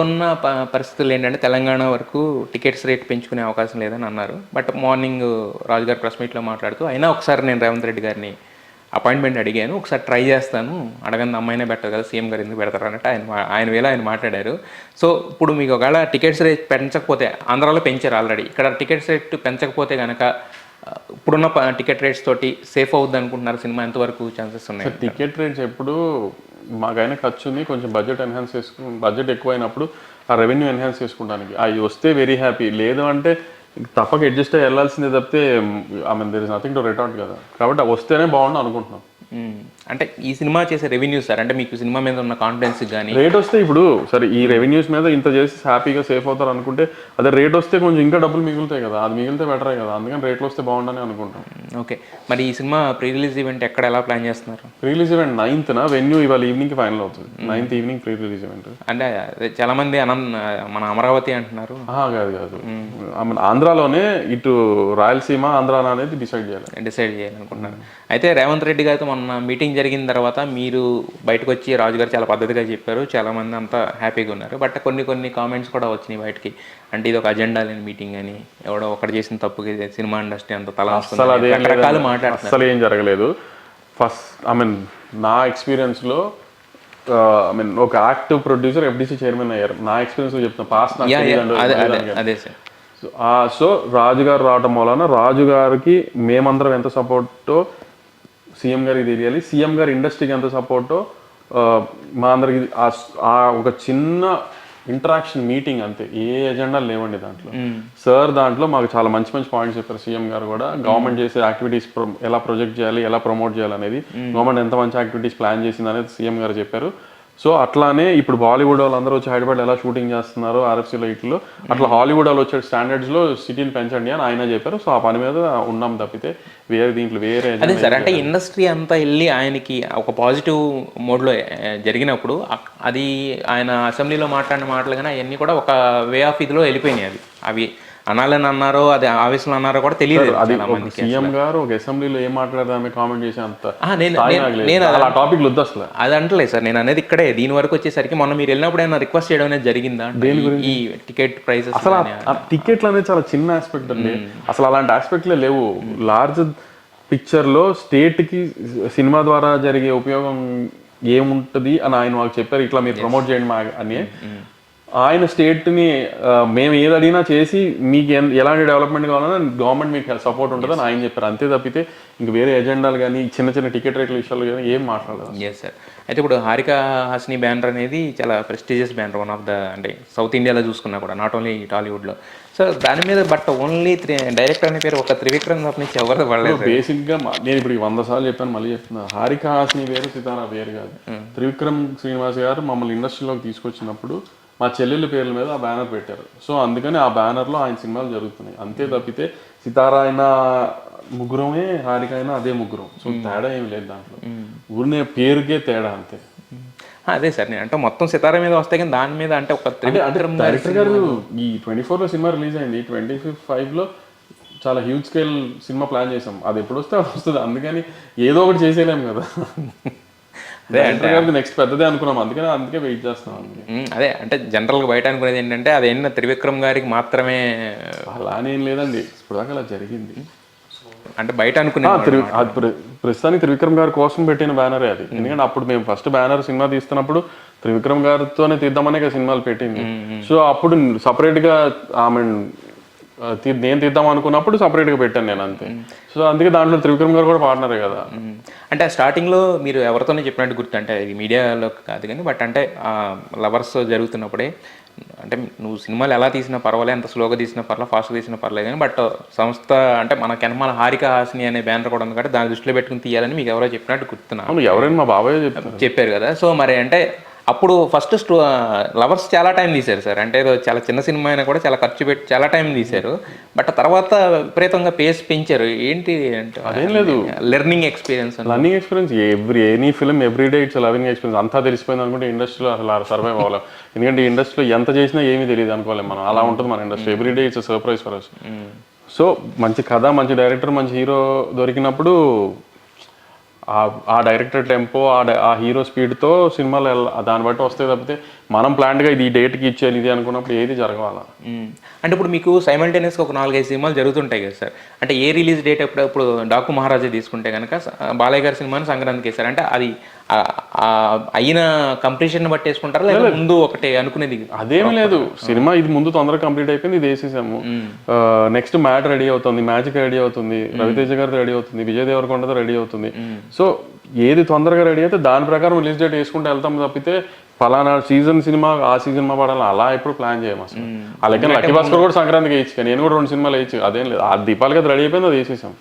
ఉన్న పరిస్థితులు ఏంటంటే తెలంగాణ వరకు టికెట్స్ రేట్ పెంచుకునే అవకాశం లేదని అన్నారు. బట్ మార్నింగ్ రాజు గారు ప్రెస్ మీట్లో మాట్లాడుతూ అయినా ఒకసారి నేను రేవంత్ రెడ్డి గారిని అపాయింట్మెంట్ అడిగాను, ఒకసారి ట్రై చేస్తాను, అడగని అమ్మాయినే బెటర్ కదా, సీఎం గారు ఎందుకు పెడతారు అన్నట్టు ఆయన వేళ ఆయన మాట్లాడారు. సో ఇప్పుడు మీకు ఒకవేళ టికెట్స్ రేట్ పెంచకపోతే, ఆంధ్రాలో పెంచారు ఆల్రెడీ, ఇక్కడ టికెట్స్ రేట్ పెంచకపోతే కనుక ఇప్పుడున్న టికెట్ రేట్స్ తోటి సేఫ్ అవుద్ది అనుకుంటున్నారు సినిమా? ఎంతవరకు ఛాన్సెస్ ఉన్నాయి? టికెట్ రేట్స్ ఎప్పుడు మాకైనా ఖర్చుని కొంచెం బడ్జెట్ ఎక్కువైనప్పుడు ఆ రెవెన్యూ ఎన్హాన్స్ చేసుకుంటానికి అవి వస్తే వెరీ హ్యాపీ, లేదు అంటే తప్పక అడ్జస్ట్ అయ్యి వెళ్ళాల్సిందే తప్పితే I mean there is nothing to retort కదా. కాబట్టి వస్తేనే బాగుండు అనుకుంటున్నాం. అంటే ఈ సినిమా చేసే రెవెన్యూస్ సార్, అంటే మీకు సినిమా మీద ఉన్న కాన్ఫిడెన్స్ కానీ రేట్ వస్తే ఇప్పుడు సరే ఈ రెవెన్యూస్ మీద ఇంత చేసి హ్యాపీగా సేఫ్ అవుతారు అనుకుంటే అదే రేట్ వస్తే కొంచెం ఇంకా డబ్బులు మిగులుతాయి కదా, అది మిగిలితే బెటరే కదా, అందుకని రేట్లు వస్తే బాగుండని అనుకుంటాం. ఓకే, మరి ఈ సినిమా ప్రీ రిలీజ్ ఈవెంట్ ఎక్కడ ఎలా ప్లాన్ చేస్తున్నారు? Pre release event 9th venue ఇవాళ ఈవినింగ్ ఫైనల్ అవుతుంది. 9th evening pre release event. అంటే చాలా మంది మన అమరావతి అంటున్నారు. కాదు ఆంధ్రాలోనే, ఇటు రాయలసీమ ఆంధ్ర అనేది డిసైడ్ చేయాలనుకుంటున్నారు. అయితే రేవంత్ రెడ్డి గారితో మొన్న మీటింగ్ జరిగిన తర్వాత మీరు బయటకు వచ్చి రాజుగారు చాలా పద్ధతిగా చెప్పారు, చాలా మంది అంతా హ్యాపీగా ఉన్నారు. బట్ కొన్ని కామెంట్స్ కూడా వచ్చినాయి బయటకి, అంటే ఇది ఒక అజెండా లేని మీటింగ్ అని, ఎవడో ఒకటి చేసిన తప్పుకి సినిమా ఇండస్ట్రీ అంత రకరకాలు మాట్లాడుతున్నారు. అసలు ఏం జరగలేదు. ఫస్ట్ ఐ మీన్ నా ఎక్స్పీరియన్స్లో ఒక యాక్టివ్ ప్రొడ్యూసర్ ఎఫ్డిసి చైర్మన్ అయ్యారు. నా ఎక్స్పీరియన్స్ చెప్తున్నా, పాస్ట్ అదే సార్. సో రాజుగారు రావటం వలన రాజుగారికి మేమందరం ఎంత సపోర్టో సీఎం గారికి తెలియాలి, సీఎం గారి ఇండస్ట్రీకి ఎంత సపోర్టో మా అందరికి. ఆ ఒక చిన్న ఇంటరాక్షన్ మీటింగ్ అంతే, ఏ ఎజెండా లేవండి దాంట్లో. సార్ దాంట్లో మాకు చాలా మంచి పాయింట్స్ చెప్పారు. సీఎం గారు కూడా గవర్నమెంట్ చేసే యాక్టివిటీస్ ఎలా ప్రొజెక్ట్ చేయాలి, ఎలా ప్రమోట్ చేయాలి అనేది, గవర్నమెంట్ ఎంత మంచి యాక్టివిటీస్ ప్లాన్ చేసింది అనేది సీఎం గారు చెప్పారు. సో అట్లానే ఇప్పుడు బాలీవుడ్ వాళ్ళందరూ వచ్చి హైదరాబాద్ ఎలా షూటింగ్ చేస్తున్నారు ఆర్ఎఫ్సీలో ఇట్లో, అట్లా హాలీవుడ్ వాళ్ళు వచ్చే స్టాండర్డ్స్లో సిటీని పెంచండి అని ఆయన చెప్పారు. సో ఆ పని మీద ఉన్నాం తప్పితే దీంట్లో వేరే అదే సార్. అంటే ఇండస్ట్రీ అంతా వెళ్ళి ఆయనకి ఒక పాజిటివ్ మోడ్లో జరిగినప్పుడు అది ఆయన అసెంబ్లీలో మాట్లాడిన మాటలు కానీ అవన్నీ కూడా ఒక వే ఆఫ్ ఇదిలో వెళ్ళిపోయినాయి. అవి అనాలని అన్నారో, అది ఆవేశంలో అన్నారో కూడా తెలియదు. సీఎం గారు ఒక అసెంబ్లీలో ఏం మాట్లాడదామని కామెంట్ చేసే అంత టాపిక్ వద్దు అసలు, అది అంటలేదు సార్. నేను అనేది ఇక్కడే దీని వరకు వచ్చేసరికి మొన్న మీరు వెళ్ళినప్పుడు ఏమైనా రిక్వెస్ట్ చేయడం అనేది జరిగిందా ఈ టికెట్ ప్రైసెస్? అసలు ఆ టికెట్లు అనేది చాలా చిన్న ఆస్పెక్ట్ అండి, అసలు అలాంటి ఆస్పెక్ట్లే లేవు. లార్జ్ పిక్చర్లో స్టేట్కి సినిమా ద్వారా జరిగే ఉపయోగం ఏముంటుంది అని ఆయన మాకు చెప్పారు. ఇట్లా మీరు ప్రమోట్ చేయండి అని. ఆయన స్టేట్ని మేము ఏది అడిగినా చేసి మీకు ఎలాంటి డెవలప్మెంట్ కావాలన్నా గవర్నమెంట్ మీకు సపోర్ట్ ఉంటుందని ఆయన చెప్పారు. అంతే తప్పితే ఇంక వేరే ఎజెండాలు కానీ చిన్న టికెట్ రేట్ల విషయాలు కానీ ఏం మాట్లాడదు. Yes sir. అయితే ఇప్పుడు హారిక హాసిని బ్యానర్ అనేది చాలా prestigious banner, one of the, అంటే సౌత్ ఇండియాలో చూసుకున్నా కూడా, నాట్ ఓన్లీ టాలీవుడ్లో. సో దాని మీద బట్ ఓన్లీ డైరెక్టర్ అనే పేరు ఒక త్రివిక్రమ్ తప్పనించి ఎవరు పడలేదు. బేసిక్గా నేను ఇప్పుడు 100 సార్లు చెప్పాను, మళ్ళీ చెప్తున్నా, హారిక హాసిని వేరు, సితారా వేరు కాదు. త్రివిక్రమ్ శ్రీనివాస్ గారు మమ్మల్ని ఇండస్ట్రీలోకి తీసుకొచ్చినప్పుడు మా చెల్లెళ్ళ పేర్ల మీద ఆ బ్యానర్ పెట్టారు. సో అందుకని ఆ బ్యానర్లో ఆయన సినిమాలు జరుగుతున్నాయి. అంతే తప్పితే సితారా అయినా ముగ్గురమే, హారిక అయినా అదే ముగ్గురం. సో తేడా ఏమి లేదు దాంట్లో, ఊరినే పేరుకే తేడా అంతే. అదే సార్, నేను అంటే మొత్తం సితారా మీద వస్తాయి కానీ దాని మీద అంటే ఒక డైరెక్టర్ గారు ఈ 24లో సినిమా రిలీజ్ అయింది, 25లో చాలా హ్యూజ్ స్కేల్ సినిమా ప్లాన్ చేసాం. అది ఎప్పుడు వస్తే అది వస్తుంది, అందుకని ఏదో ఒకటి చేసేయలేము కదా. నెక్స్ట్ పెద్దదే అనుకున్నాం, అందుకే వెయిట్ చేస్తాం. అదే అంటే జనరల్గా బయట అనుకునేది ఏంటంటే అది ఏంటంటే త్రివిక్రమ్ గారికి మాత్రమే, అలానేం లేదండి, ఇప్పుడు దాకా అలా జరిగింది. అంటే బయట అనుకునే ప్రస్తుతానికి త్రివిక్రమ్ గారి కోసం పెట్టిన బ్యానరే అది. ఎందుకంటే అప్పుడు మేము ఫస్ట్ బ్యానర్ సినిమా తీస్తున్నప్పుడు త్రివిక్రమ్ గారితోనే తీద్దామనే సినిమాలు పెట్టింది. సో అప్పుడు సపరేట్గా ఆమె నేను తీద్దాం అనుకున్నప్పుడు సపరేట్గా పెట్టాను నేను, అంతే. సో అందుకే దాంట్లో త్రివిక్రమ్ గారు కూడా పార్ట్నరే కదా. అంటే స్టార్టింగ్లో మీరు ఎవరితోనే చెప్పినట్టు గుర్తు, అంటే ఇది మీడియాలో కాదు కానీ, బట్ అంటే లవర్స్ జరుగుతున్నప్పుడే, అంటే నువ్వు సినిమాలు ఎలా తీసినా పర్వాలేదు, ఎంత స్లోగా తీసినా పర్లేదు, ఫాస్ట్గా తీసినా పర్లేదు కానీ, బట్ సంస్థ అంటే మన కెనమాల హారిక హాసిని అనే బ్యానర్ కూడా ఉంది కాబట్టి దాన్ని దృష్టిలో పెట్టుకుని తీయాలని మీకు ఎవరో చెప్పినట్టు గుర్తున్నాను. ఎవరైనా మా బాబాయ్ చెప్పారు కదా. సో మరి అంటే అప్పుడు ఫస్ట్ లవర్స్ చాలా టైం తీశారు సార్, అంటే చాలా చిన్న సినిమా అయినా కూడా చాలా ఖర్చు పెట్టి చాలా టైం తీశారు. బట్ తర్వాత విపరీతంగా పేస్ పెంచారు. ఏంటి అంటే అదేం లేదు, learning experience. Any film everyday it's learning experience. అంతా తెలిసిపోయింది అనుకుంటే ఇండస్ట్రీలో అసలు సర్వైవ్ అవ్వలేం. ఎందుకంటే ఇండస్ట్రీలో ఎంత చేసినా ఏమీ తెలియదు అనుకోలేం మనం, అలా ఉంటుంది మన industry. Everyday it's surprise for us. So మంచి కథ, మంచి డైరెక్టర్, మంచి హీరో దొరికినప్పుడు ఆ డైరెక్టర్ టెంపో ఆ హీరో స్పీడ్తో సినిమాలు దాన్ని బట్టి వస్తాయి తప్పితే మనం ప్లాన్డ్గా ఇది ఈ డేట్కి ఇచ్చేయాలి ఇది అనుకున్నప్పుడు ఏది జరగాల. అంటే ఇప్పుడు మీకు సైమల్టేనియస్గా ఒక 4-5 సినిమాలు జరుగుతుంటాయి కదా సార్. అంటే ఏ రిలీజ్ డేట్ ఇప్పుడు డాకు మహారాజా తీసుకుంటే కనుక బాలయ్య గారి సినిమాని సంక్రాంతికి వేశారు. అంటే అది అయిన కంప్లీషన్ బట్టి వేసుకుంటారా లేదా ముందు ఒకటే అనుకునేది? అదేమీ లేదు, సినిమా ఇది ముందు తొందరగా కంప్లీట్ అయిపోయింది, ఇది వేసేసాము. నెక్స్ట్ మ్యాట్ రెడీ అవుతుంది, మ్యాజిక్ రెడీ అవుతుంది, రవితేజ గారిది రెడీ అవుతుంది, విజయ్ దేవరకొండతో రెడీ అవుతుంది. సో ఏది తొందరగా రెడీ అయితే దాని ప్రకారం రిలీజ్ డేట్ వేసుకుంటూ వెళ్తాం తప్పితే ఫలానా సీజన్ సినిమా ఆ సినిమా పడాలి అలా ఎప్పుడు ప్లాన్ చేయము అసలు. అలాగే లక్కీ భాస్కర్ కూడా సంక్రాంతికి వేయచ్చు, కానీ నేను కూడా 2 సినిమాలు వేయచ్చు, అదేం లేదు. ఆ దీపాలకి అది రెడీ అయిపోయింది, అది వేసేసాం.